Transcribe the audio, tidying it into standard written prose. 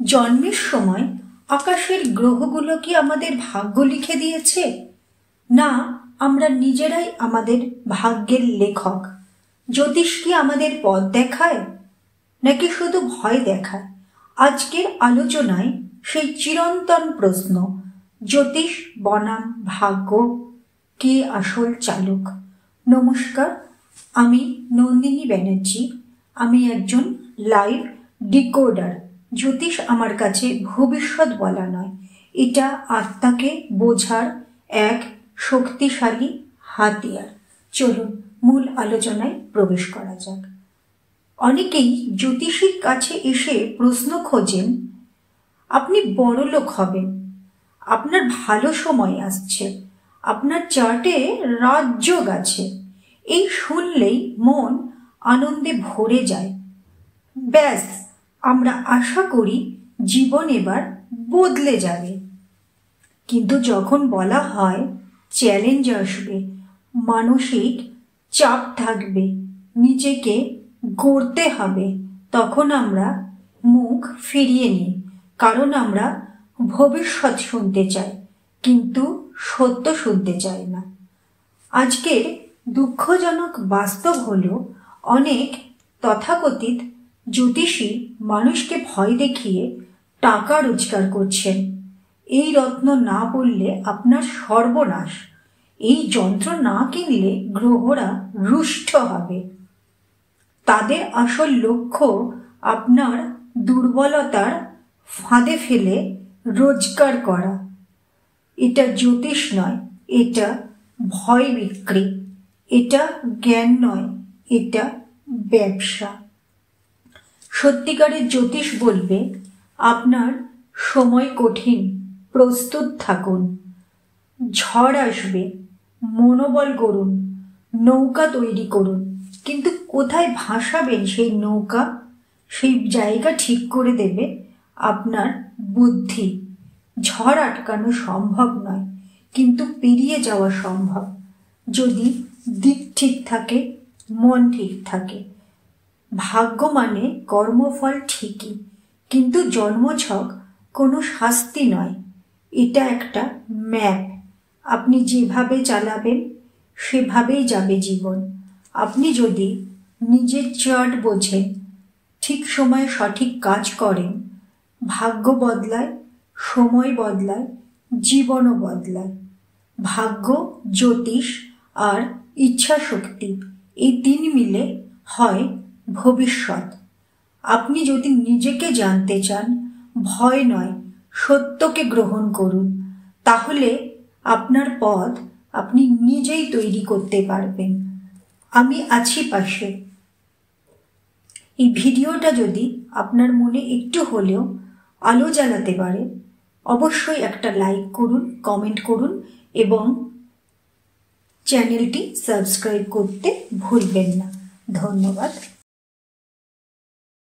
জন্মের সময় আকাশের গ্রহগুলো কি আমাদের ভাগ্য লিখে দিয়েছে? না, আমরা নিজেরাই আমাদের ভাগ্যের লেখক। জ্যোতিষ কি আমাদের পথ দেখায়, নাকি শুধু ভয় দেখায়? আজকের আলোচনায় সেই চিরন্তন প্রশ্ন, জ্যোতিষ বনাম ভাগ্য, কে আসল চালক? নমস্কার, আমি নন্দিনী ব্যানার্জি। আমি একজন লাইভ ডিকোডার। জ্যোতিষ আমার কাছে ভবিষ্যৎ বলা নয়, এটা আত্মাকে বোঝার এক শক্তিশালী হাতিয়ার। চলুন মূল আলোচনায় প্রবেশ করা যাক। অনেকেই জ্যোতিষীর কাছে এসে প্রশ্ন খোঁজেন, আপনি বড়লোক হবেন, আপনার ভালো সময় আসছে, আপনার চার্টে রাজযোগ আছে। এই শুনলেই মন আনন্দে ভরে যায়। ব্যাস, আমরা আশা করি জীবন এবার বদলে যাবে। কিন্তু যখন বলা হয় চ্যালেঞ্জ আসবে, মানসিক চাপ থাকবে, নিজেকে গড়তে হবে, তখন আমরা মুখ ফিরিয়ে নিই। কারণ আমরা ভবিষ্যৎ শুনতে চাই, কিন্তু সত্য শুনতে চাই না। আজকের দুঃখজনক বাস্তব হলো, অনেক তথাকথিত জ্যোতিষী মানুষকে ভয় দেখিয়ে টাকা রোজগার করছেন। এই রত্ন না বললে আপনার সর্বনাশ, এই যন্ত্র না কিনলে গ্রহরা রুষ্ট হবে। তাদের আসল লক্ষ্য আপনার দুর্বলতার ফাঁদে ফেলে রোজগার করা। এটা জ্যোতিষ নয়, এটা ভয় বিক্রি। এটা জ্ঞান নয়, এটা ব্যবসা। সত্যিকারের জ্যোতিষ বলবে, আপনার সময় কঠিন, প্রস্তুত থাকুন। ঝড় আসবে, মনোবল গড়ুন, নৌকা তৈরি করুন। কিন্তু কোথায় ভাসাবেন সেই নৌকা, সেই জায়গা ঠিক করে দেবে আপনার বুদ্ধি। ঝড় আটকানো সম্ভব নয়, কিন্তু পেরিয়ে যাওয়া সম্ভব, যদি দিক ঠিক থাকে, মন ঠিক থাকে। ভাগ্য মানে কর্মফল ঠিকই, কিন্তু জন্মছক কোনো শাস্তি নয়। এটা একটা ম্যাপ। আপনি যেভাবে চালাবেন সেভাবেই যাবে জীবন। আপনি যদি নিজের চার্ট বোঝেন, ঠিক সময়ে সঠিক কাজ করেন, ভাগ্য বদলায়, সময় বদলায়, জীবনও বদলায়। ভাগ্য, জ্যোতিষ আর ইচ্ছা শক্তি, এই তিন মিলে হয় ভবিষ্যৎ। আপনি যদি নিজেকে জানতে চান, ভয় নয়, সত্যকে গ্রহণ করুন। তাহলে আপনার পথ আপনি নিজেই তৈরি করতে পারবেন। আমি আছি পাশে। এই ভিডিওটা যদি আপনার মনে একটু হলেও আলো জ্বালাতে পারে, অবশ্যই একটা লাইক করুন, কমেন্ট করুন এবং চ্যানেলটি সাবস্ক্রাইব করতে ভুলবেন না। ধন্যবাদ।